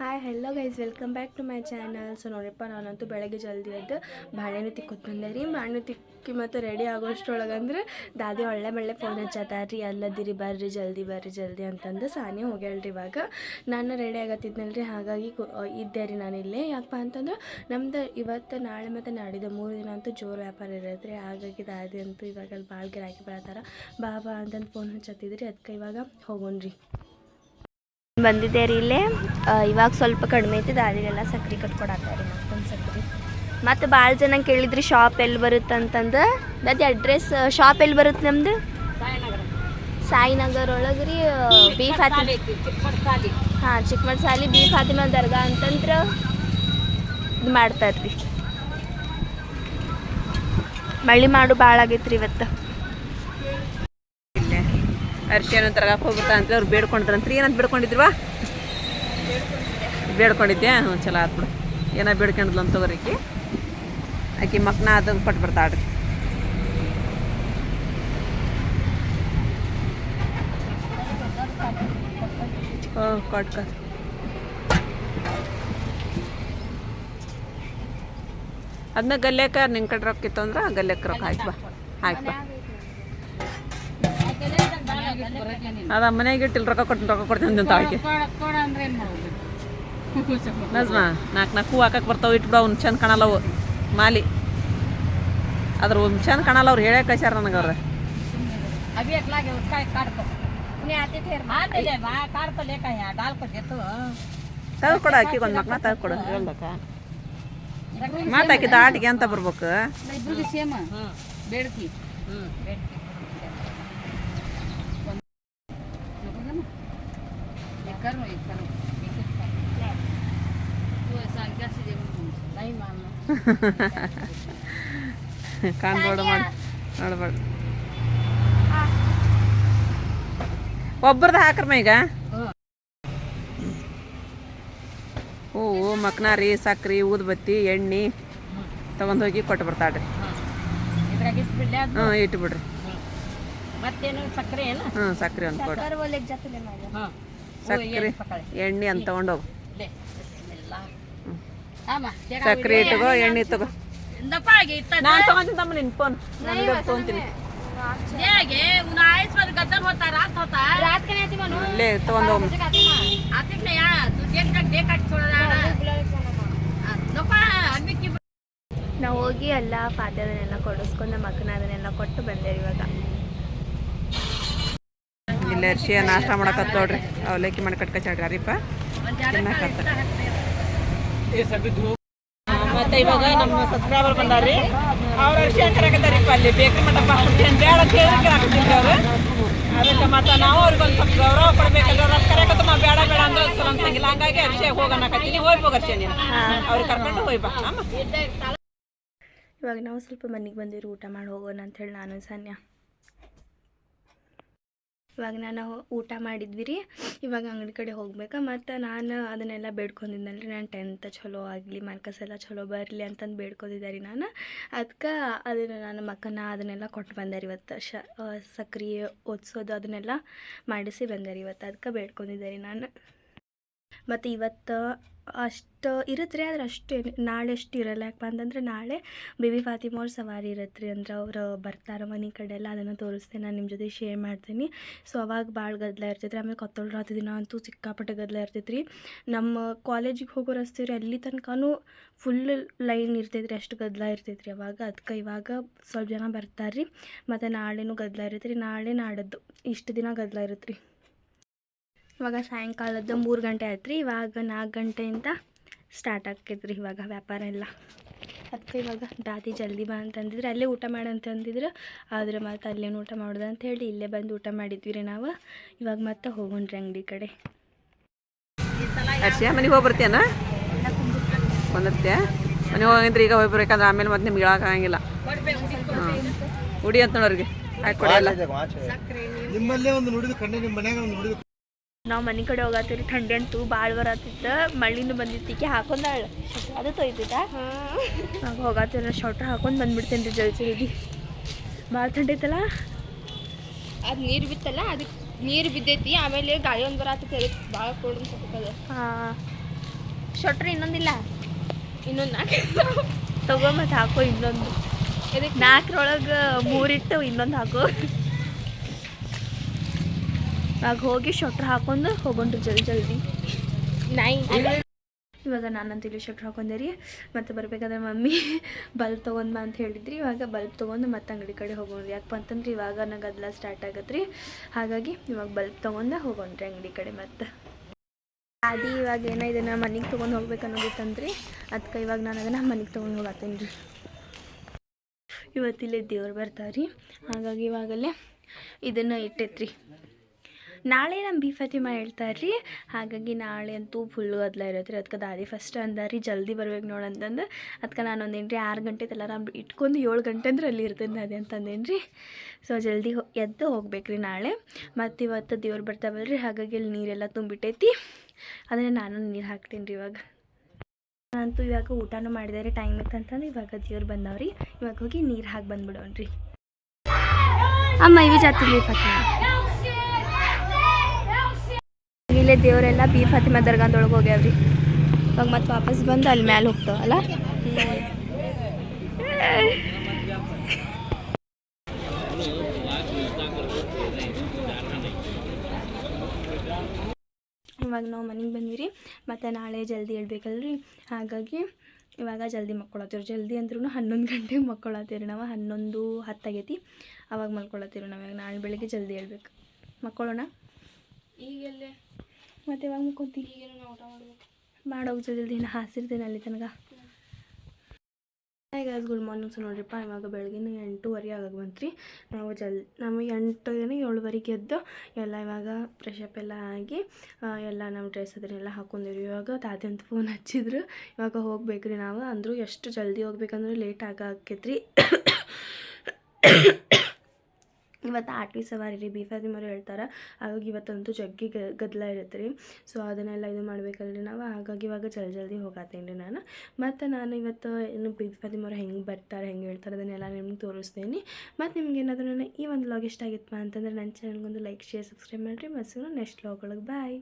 Hi hello guys, welcome back to my channel. So ನೋಡಿಪ್ಪ, ನಾನಂತೂ ಬೆಳಗ್ಗೆ ಜಲ್ದಿ ಎದ್ದು ಬಾಳೆಹಣ್ಣು ತಿಕ್ಕೊತ್ ಬಂದೆ ರೀ. ಬಾಳೆಹಣ್ಣು ತಿಕ್ಕಿ ಮತ್ತು ರೆಡಿ ಆಗೋಷ್ಟರೊಳಗೆ ಅಂದ್ರೆ ದಾದಿ ಒಳ್ಳೆ ಫೋನ್ ಹಚ್ಚತ್ತಾರ್ರಿ, ಅಲ್ಲದಿರಿ ಬರ್ರಿ ಜಲ್ದಿ ಅಂತಂದು ಸಾನಿ ಹೋಗ್ಯಾಳ್ರಿ. ಇವಾಗ ನಾನು ರೆಡಿ ಆಗತ್ತಿದ್ನಲ್ರಿ, ಹಾಗಾಗಿ ಇದ್ದೆ ರೀ ನಾನಿಲ್ಲೇ. ಯಾಕಪ್ಪ ಅಂತಂದ್ರೆ ನಮ್ದು ಇವತ್ತು ನಾಳೆ ಮತ್ತು ನಾಡಿದ್ದು 3 ದಿನ ಅಂತೂ ಜೋರು ವ್ಯಾಪಾರ ಇರತ್ತೆ ರೀ. ಹಾಗಾಗಿ ದಾದಿ ಅಂತೂ ಇವಾಗ ಅಲ್ಲಿ ಭಾಳ ಗಿರಾಕಿ ಬರತ್ತಾರ, ಬಾ ಅಂತಂದು ಫೋನ್ ಹಚ್ಚತ್ತಿದ್ರಿ. ಅದಕ್ಕೆ ಇವಾಗ ಹೋಗೋಣ್ರಿ. ಬಂದಿದ್ದೆ ರೀ ಇಲ್ಲೇ. ಇವಾಗ ಸ್ವಲ್ಪ ಕಡಿಮೆ ಐತಿ, ದಾದಿಗೆಲ್ಲ ಸಕ್ರೆ ಕಟ್ಕೊಡತ್ತಾರೆ. ಮತ್ತೊಂದು ಸಕ್ರೆ ಮತ್ತು ಭಾಳ ಜನ ಕೇಳಿದ್ರಿ ಶಾಪ್ ಎಲ್ಲಿ ಬರುತ್ತೆ ಅಂತಂದು. ದಾದಿ ಅಡ್ರೆಸ್ ಶಾಪ್ ಎಲ್ಲಿ ಬರುತ್ತೆ ನಮ್ದು? ಸಾಯಿನಗರ್ ಒಳಗೆ ರೀ. ಬಿ ಫಾತಿಮಾ, ಹಾಂ, ಚಿಕ್ಕಮಠ ಸಾಲಿ ಬಿ ಫಾತಿಮಾ ದರ್ಗಾ ಅಂತಂದ್ರೆ ಇದು ಮಾಡ್ತಾರೆ ರೀ. ಮಳ್ಳಿ ಮಾಡು ಭಾಳ ಆಗೈತೆ ರೀ ಇವತ್ತು. ಅರ್ಶಿಯನ ತರಗಕ್ಕೆ ಹೋಗ್ಬಿಡ್ತಾ ಅಂತ ಅವ್ರು ಬೇಡ್ಕೊಂಡಿದ್ರಂತ್ರಿ. ಏನಂತ ಬೇಡ್ಕೊಂಡಿದ್ವಾ? ಬೇಡ್ಕೊಂಡಿದ್ದೆ. ಹ್ಞೂ, ಚಲೋ ಆಯ್ತು ಬಿಡು. ಏನೋ ಬೇಡ್ಕೊಂಡಿದ್ಲು ಅಂತ ತಗೋರಿಕಿ. ಆಕಿ ಮಕ್ಕನ ಅದು ಕೊಟ್ಟು ಬರ್ತಾಳ್ರಿ. ಕೊಟ್ಕ ಅದನ್ನ ಗಲ್ಯಾಕ ನಿನ್ನ ಕಡೆ ರೊಕ್ಕ ಇತ್ತು ಅಂದ್ರೆ ಗಲ್ಯಕ್ಕೆ ರೊಕ್ಕ ಹಾಕಿ ಬಾ. ಅದ ಮನೆಗೆ ಇಟ್ಟಿಲ್ಲ, ರೊಕ್ಕ ಕೊಡ್ತೀನಿ ಅಂತ ಆಕೆ ನಜ್ಮಾ. ನಾಲ್ಕು ಹೂ ಹಾಕಕ್ಕೆ ಬರ್ತಾವೆ, ಇಟ್ಬಿಡು. ಅವ್ನು ಚಂದ ಕಾಣಲ್ಲ ಅವು ಮಾಲಿ. ಅದ್ರ ಚಂದ ಕಾಣಲ್ಲ, ಅವ್ರು ಹೇಳೇ ಕಳ್ಸ್ಯಾರ ನನಗೆ. ಅವ್ರ ತೆಗೆದುಕೊಡು, ಆಕಿಗೆ ಒಂದು ಮಕ್ಕಳ ತೆಗೆದುಕೊಡು. ಹೇಳ್ದಕ್ಕ ಮಾತಾಕಿದ್ದ ಆಟಿಗೆ ಅಂತ ಬರ್ಬೇಕು. ಕಾಣ್ಬೋಡು ಮಾಡಿ ನೋಡ್ಬೇಡ. ಒಬ್ಬರದ ಹಾಕ್ರಮ್ಮ. ಈಗ ಹೂವು, ಮಕ್ನಾರಿ, ಸಕ್ರೆ, ಊದ್ಬತ್ತಿ, ಎಣ್ಣೆ ತಗೊಂಡು ಹೋಗಿ ಕೊಟ್ಟು ಬರ್ತಾಳ್ರಿ. ಹ್ಞೂ, ಇಟ್ಬಿಡ್ರಿ. ಹ್ಞೂ, ಸಕ್ರೆ ಒಂದು ಕೊಡು. ಸಕ್ರೆ, ಎಣ್ಣೆ ಅಂತ ತಗೊಂಡೋಗು. ಸಕ್ರೆ ಇಟ್ಕೋ, ಎಣ್ಣೆ ತಗೋ. ನಾನು ತಗೊಂತೀನಿ ತಮ್ಮ ನಿನ್ನ ಫೋನ್. ನನಗೆ ತೊಗೊಂತೀನಿ. ಲೇ ತಗೊಂಡೋಗ. ನಾವು ಹೋಗಿ ಎಲ್ಲ ಪಾತ್ರೆದನ್ನೆಲ್ಲ ಕೊಡಿಸ್ಕೊಂಡು ಮಕ್ಕನ ಅದನ್ನೆಲ್ಲ ಕೊಟ್ಟು ಬಂದೇರಿ. ಇವಾಗ ಇಲ್ಲ ಅರ್ಶಿಯ ನಾಷ್ಟ ಮಾಡಕತ್ತ ನೋಡ್ರಿ. ಅವಲಕ್ಕಿ ಮಾಡಿ ಕಟ್ಕಚಾಡ್ರಿ ಅರಿಪ ತಿನ್ನಕತ್ತ. ಮತ್ತೆ ಇವಾಗ ನಮ್ಮ ಸಬ್ಸ್ಕ್ರೈಬರ್ ಬಂದಾರ್ರಿ. ಅವ್ರ ಅರ್ಶಿಯ ಕರಕತ್ತಾರಿಪ್ಪ ಅಲ್ಲಿ ಬೇಕ್ರಿ ಮಟ್ಟ ಹಾಕ್ತಿದ್ರಿ ಅವ್ರು. ಅದಕ್ಕೆ ಮತ್ತೆ ನಾವು ಅವ್ರಿಗೊಂದು ಸ್ವಲ್ಪ ಗೌರವ ಕೊಡ್ಬೇಕಂದ್ರೆ ಅವ್ರು ಕರೆಕತ್ತ ಬೇಡ ಅಂದ್ರೆ ಸ್ವಲ್ಪ ಅನ್ಸಂಗಿಲ್ಲ. ಹಂಗಾಗಿ ಅರ್ಶಿಯ ಹೋಗೋಣಕತ್ತೀನಿ. ಹೋಗ್ಬೇಕು ಅರ್ಶಿಯ, ನೀನು ಅವ್ರಿಗೆ ಕರ್ಕೊಂಡು ಹೋಗಿ ಬಾ. ಇವಾಗ ನಾವು ಸ್ವಲ್ಪ ಮನೆಗೆ ಬಂದಿರು, ಊಟ ಮಾಡಿ ಹೋಗೋಣ ಅಂಥೇಳಿ ನಾನು ಸನ್ಯಾ. ಇವಾಗ ನಾನು ಊಟ ಮಾಡಿದ್ವಿ ರೀ. ಇವಾಗ ಅಂಗಡಿ ಕಡೆ ಹೋಗ್ಬೇಕು. ಮತ್ತು ನಾನು ಅದನ್ನೆಲ್ಲ ಬೇಡ್ಕೊಂಡಿದ್ದೆನಲ್ರಿ, ನಾನು 10th ಚಲೋ ಆಗಲಿ, ಮಾರ್ಕಸ್ ಎಲ್ಲ ಚಲೋ ಬರಲಿ ಅಂತಂದು ಬೇಡ್ಕೊಂಡಿದ್ದೆ ರೀ ನಾನು. ಅದಕ್ಕೆ ಅದನ್ನು ನಾನು ಮಕ್ಕನ ಅದನ್ನೆಲ್ಲ ಕೊಟ್ಟು ಬಂದೆ ರೀ ಇವತ್ತು. ಸಕ್ರೆ ಓದಿಸೋದು ಅದನ್ನೆಲ್ಲ ಮಾಡಿಸಿ ಬಂದೆ ರೀ ಇವತ್ತು. ಅದಕ್ಕೆ ಬೇಡ್ಕೊಂಡಿದ್ದೆ ರೀ ನಾನು. ಮತ್ತು ಇವತ್ತು ಅಷ್ಟು ಇರುತ್ತೆ ರೀ, ಆದ್ರೆ ಅಷ್ಟು ನಾಳೆ ಅಷ್ಟು ಇರಲ್ಲ. ಯಾಕಪ್ಪ ಅಂತಂದ್ರೆ ನಾಳೆ ಬೇಬಿ ಫಾತಿಮಾ ಅವ್ರ ಸವಾರಿ ಇರತ್ತೆ ರೀ. ಅಂದ್ರೆ ಅವ್ರು ಬರ್ತಾರೆ ಮನೆ ಕಡೆ ಎಲ್ಲ. ಅದನ್ನು ತೋರಿಸ್ತೇನೆ, ನಾನು ನಿಮ್ಮ ಜೊತೆ ಶೇರ್ ಮಾಡ್ತೀನಿ. ಸೊ ಅವಾಗ ಭಾಳ ಗದ್ದಲ ಇರ್ತೈತೆ ರೀ. ಆಮೇಲೆ ಕೊತ್ತೋಳು ರಾತ್ರಿ ದಿನ ಅಂತೂ ಸಿಕ್ಕಾಪಟ್ಟೆ ಗದ್ದಲ ಇರ್ತೈತೆ ರೀ. ನಮ್ಮ ಕಾಲೇಜಿಗೆ ಹೋಗೋ ರಸ್ತೆ ರೀ, ಅಲ್ಲಿ ತನಕನೂ ಫುಲ್ ಲೈನ್ ಇರ್ತೈತೆ ರೀ, ಅಷ್ಟು ಗದ್ದಲ ಇರ್ತೈತೆ ರೀ ಅವಾಗ. ಅದಕ್ಕೆ ಇವಾಗ ಸ್ವಲ್ಪ ಜನ ಬರ್ತಾರೆ ರೀ. ಮತ್ತು ನಾಳೆನೂ ಗದ್ದಲ ಇರುತ್ತೆ ರೀ. ನಾಳೆ ನಾಡದ್ದು ಇಷ್ಟು ದಿನ ಗದ್ದಲ ಇರುತ್ತೆ ರೀ. ಇವಾಗ ಸಾಯಂಕಾಲದ್ದು 3 ಗಂಟೆ ಆಯ್ತು ರೀ. ಇವಾಗ 4 ಗಂಟೆಯಿಂದ ಸ್ಟಾರ್ಟ್ ಆಕೈತೆ ರೀ ಇವಾಗ ವ್ಯಾಪಾರ ಎಲ್ಲ. ಅದಕ್ಕೆ ಇವಾಗ ದಾದಿ ಜಲ್ದಿ ಬಾ ಅಂತಂದಿದ್ರೆ ಅಲ್ಲೇ ಊಟ ಮಾಡಂತಂದಿದ್ರು. ಆದರೆ ಮತ್ತು ಅಲ್ಲೇನು ಊಟ ಮಾಡೋದು ಅಂಥೇಳಿ ಇಲ್ಲೇ ಬಂದು ಊಟ ಮಾಡಿದ್ವಿ ರೀ ನಾವು. ಇವಾಗ ಮತ್ತೆ ಹೋಗೋಣ್ರಿ ಅಂಗಡಿ ಕಡೆ. ಅರ್ಶಿಯ ಮನೆಗೆ ಹೋಗಿ ಬರ್ತೀಯನ? ಬಂದಿರ್ತೀಯ? ಮನೆಗೆ ಹೋಗಿದ್ರೆ ಈಗ ಹೋಗಿ ಬರ್ಬೇಕಂದ್ರೆ ಆಮೇಲೆ ಮತ್ತೆ ನಿಮ್ಗೆ ಹೇಳೋಕ್ಕಾಗಂಗಿಲ್ಲ. ಹಾಂ, ಉಡಿ ಅಂತ ನೋಡ್ರಿಗೆ ಹಾಕೊಡಿಯಲ್ಲ. ನಾವು ಮನೆ ಕಡೆ ಹೋಗತ್ತೀವಿ. ಥಂಡಿ ಅಂತೂ ಭಾಳ ಬರತ್ತಿತ್ತು. ಮಳ್ಳಿನೂ ಬಂದಿತ್ತಿಕ್ಕೆ ಹಾಕೊಂಡಾಳ ಅದು ತೊಯ್ತಿದ್ದ. ಹೋಗತ್ತಿರ ಶರ್ಟ್ ಹಾಕೊಂಡು ಬಂದ್ಬಿಡ್ತೇನೆ ರೀ ಜಲ್ದಿ. ಭಾಳ ಥಂಡಿ ಐತಲ್ಲ. ಅದು ನೀರು ಬಿತ್ತಲ್ಲ, ಅದಕ್ಕೆ ನೀರು ಬಿದ್ದೈತಿ. ಆಮೇಲೆ ಗಾಳಿ ಒಂದು ಬರತ್ತೈತಿ, ಅದಕ್ಕೆ ಭಾಳ ಕೋಲ್ಡ್ ಅನ್ಸತ್ತದ. ಹಾಂ, ಶೊಟ್ರ್ ಇನ್ನೊಂದಿಲ್ಲ, ಇನ್ನೊಂದು 4 ತಗೋ ಮತ್ತು ಹಾಕೋ ಇನ್ನೊಂದು. ಇದಕ್ಕೆ 4ರೊಳಗೆ 3 ಇಟ್ಟು ಇನ್ನೊಂದು ಹಾಕೋ. ಆಗ ಹೋಗಿ ಶೊಟ್ರ್ ಹಾಕೊಂಡು ಹೋಗೊಂಡ್ರಿ ಜಲ್ದಿ. ಇವಾಗ ನಾನಂತ ಇಲ್ಲಿ ಶೊಟ್ರ್ ಹಾಕೊಂಡೆ ರೀ. ಮತ್ತು ಬರಬೇಕಾದ್ರೆ ಮಮ್ಮಿ ಬಲ್ಬ್ ತೊಗೊಂಡು ಬಾ ಅಂತ ಹೇಳಿದ್ರಿ. ಇವಾಗ ಬಲ್ಬ್ ತೊಗೊಂಡು ಮತ್ತೆ ಅಂಗಡಿ ಕಡೆ ಹೋಗೋಣ್ರಿ. ಯಾಕಪ್ಪ ಅಂತಂದ್ರೆ ಇವಾಗ ನಂಗೆ ಗದ್ದಲ ಸ್ಟಾರ್ಟ್ ಆಗತ್ತೆ ರೀ. ಹಾಗಾಗಿ ಇವಾಗ ಬಲ್ಬ್ ತೊಗೊಂಡು ಹೋಗೋಣ್ರಿ ಅಂಗಡಿ ಕಡೆ. ಮತ್ತು ಅದು ಇವಾಗ ಏನೋ ಇದನ್ನು ಮನೆಗೆ ತೊಗೊಂಡು ಹೋಗ್ಬೇಕು ಅನ್ನೋದಿತ್ತಂದ್ರಿ. ಅದಕ್ಕೆ ಇವಾಗ ನಾನು ಅದನ್ನು ಮನೆಗೆ ತೊಗೊಂಡು ಹೋಗತ್ತೇನೆ ರೀ. ಇವತ್ತಿಲ್ಲೇ ದೇವ್ರು ಬರ್ತಾವ್ರಿ. ಹಾಗಾಗಿ ಇವಾಗಲೇ ಇದನ್ನು ಇಟ್ಟೈತ್ರಿ. ನಾಳೆ ನಮ್ಮ ಬಿ ಫಾತಿಮಾ ಹೇಳ್ತಾರೆ ರೀ. ಹಾಗಾಗಿ ನಾಳೆ ಅಂತೂ ಫುಲ್ಲು ಗದ್ದಲ ಇರತ್ತೆ ರೀ. ಅದಕ್ಕೆ ದಾದಿ ಫಸ್ಟ್ ಅಂದಾರಿ ಜಲ್ದಿ ಬರ್ಬೇಕು ನೋಡು ಅಂತಂದು. ಅದಕ್ಕೆ ನಾನು ಒಂದೇನು ರೀ 6 ಗಂಟೆ ಅಲಾರಾಮ್ ಇಟ್ಕೊಂಡು 7 ಗಂಟೆ ಅಂದ್ರೆ ಅಲ್ಲಿ ಇರ್ತೇನೆ ಅದೇ ಅಂತಂದೇನು ರೀ. ಸೊ ಜಲ್ದಿ ಎದ್ದು ಹೋಗ್ಬೇಕು ರೀ ನಾಳೆ. ಮತ್ತು ಇವತ್ತು ದೇವ್ರು ಬರ್ತಾವಲ್ಲ ರೀ. ಹಾಗಾಗಿ ಅಲ್ಲಿ ನೀರೆಲ್ಲ ತುಂಬಿಟ್ಟೈತಿ. ಅದನ್ನು ನಾನು ನೀರು ಹಾಕ್ತೀನಿ ರೀ. ಇವಾಗ ನಾನಂತೂ ಇವಾಗ ಊಟನೂ ಮಾಡಿದಾರೆ ಟೈಮ್ ಇತ್ತಂತಂದ್ರೆ ಇವಾಗ ದೇವ್ರು ಬಂದವ್ರಿ. ಇವಾಗ ಹೋಗಿ ನೀರು ಹಾಕಿ ಬಂದ್ಬಿಡೋಣ್ರಿ. ಅಮ್ಮ ಇವಿ ಜಾತಿಲಿ ಫಾತಿಮಾ ಇಲ್ಲೇ ದೇವರೆಲ್ಲ ಬಿ ಫಾತಿಮಾ ದರ್ಗಾದೊಳಗೆ ಹೋಗ್ಯಾವ್ರಿ. ಇವಾಗ ಮತ್ತೆ ವಾಪಸ್ ಬಂದು ಅಲ್ಲಿ ಮ್ಯಾಲೆ ಹೋಗ್ತಾವಲ್ಲ. ಇವಾಗ ನಾವು ಮನೆಗೆ ಬಂದ್ವಿ. ಮತ್ತು ನಾಳೆ ಜಲ್ದಿ ಹೇಳ್ಬೇಕಲ್ರಿ. ಹಾಗಾಗಿ ಇವಾಗ ಜಲ್ದಿ ಮಕ್ಕೊಳತ್ತೀವಿ. ಜಲ್ದಿ ಅಂದ್ರೂ 11 ಗಂಟೆಗೆ ಮಕ್ಕೊಳತ್ತೀವಿ ನಾವು. 11:10 ಆಗೈತಿ. ಅವಾಗ ಮಲ್ಕೊಳತ್ತೀವಿ ನಾವು. ಇವಾಗ ನಾಳೆ ಬೆಳಿಗ್ಗೆ ಜಲ್ದಿ ಹೇಳ್ಬೇಕು. ಮಕ್ಕೊಳ್ಳೋಣ ಈಗೆಲ್ಲೇ. ಮತ್ತು ಇವಾಗ ಮಕ್ಕೊತೀವಿ. ಈಗೇನು ಊಟ ಮಾಡ್ಬೇಕು ಮಾಡೋಗಿ ಜಲ್ದಿ ಹಾಸಿರ್ತೀನಿ ಅಲ್ಲಿ ತನಕ. Guys good morning. ಸೊ ನೋಡ್ರಿಪ್ಪ ಇವಾಗ ಬೆಳಗಿನ 8:30 ಆಗಾಗ ಬಂತು ರೀ. ನಾವು 7:30 ಎದ್ದು ಎಲ್ಲ ಇವಾಗ ಫ್ರೆಶಪ್ ಎಲ್ಲ ಆಗಿ ಎಲ್ಲ ನಮ್ಮ ಡ್ರೆಸ್ ಅದನ್ನೆಲ್ಲ ಹಾಕ್ಕೊಂಡಿರಿ. ಇವಾಗ ತಾತ ಅಂತ ಫೋನ್ ಹಚ್ಚಿದ್ರು. ಇವಾಗ ಹೋಗ್ಬೇಕು ರೀ ನಾವು. ಅಂದರೂ ಎಷ್ಟು ಜಲ್ದಿ ಹೋಗ್ಬೇಕಂದ್ರೆ ಲೇಟ್ ಆಕೈತ್ರಿ. ಇವತ್ತು ಆಟವಿ ಸವಾರಿ ರೀ. ಬಿ ಫಾತಿಮಾರು ಹೇಳ್ತಾರೆ. ಹಾಗಾಗಿ ಇವತ್ತಂತೂ ಜಗ್ಗಿ ಗದ್ದಲ ಇರುತ್ತೆ ರೀ. ಸೊ ಅದನ್ನೆಲ್ಲ ಇದು ಮಾಡ್ಬೇಕಲ್ರಿ ನಾವು. ಹಾಗಾಗಿ ಇವಾಗ ಜಲ್ದಿ ಹೋಗತ್ತೇನೆ ರೀ ನಾನು. ಮತ್ತು ನಾನು ಇವತ್ತು ಇನ್ನು ಬಿ ಫಾತಿಮಾರು ಹೆಂಗೆ ಬರ್ತಾರೆ ಹೆಂಗೆ ಹೇಳ್ತಾರೆ ಅದನ್ನೆಲ್ಲ ನಿಮ್ಗೆ ತೋರಿಸ್ತೀನಿ. ಮತ್ತು ನಿಮ್ಗೆ ಏನಾದರೂ ನನ್ನ ಈ ಒಂದು ವ್ಲಾಗ್ ಇಷ್ಟ ಆಗಿತ್ತಪ್ಪ ಅಂತಂದ್ರೆ ನನ್ನ ಚಾನಲ್ಗೊಂದು ಲೈಕ್ ಶೇರ್ ಸಬ್ಸ್ಕ್ರೈಬ್ ಮಾಡಿರಿ. ಮತ್ತು ನೆಕ್ಸ್ಟ್ ವ್ಲಾಗ್ ಒಳಗೆ ಬಾಯ್.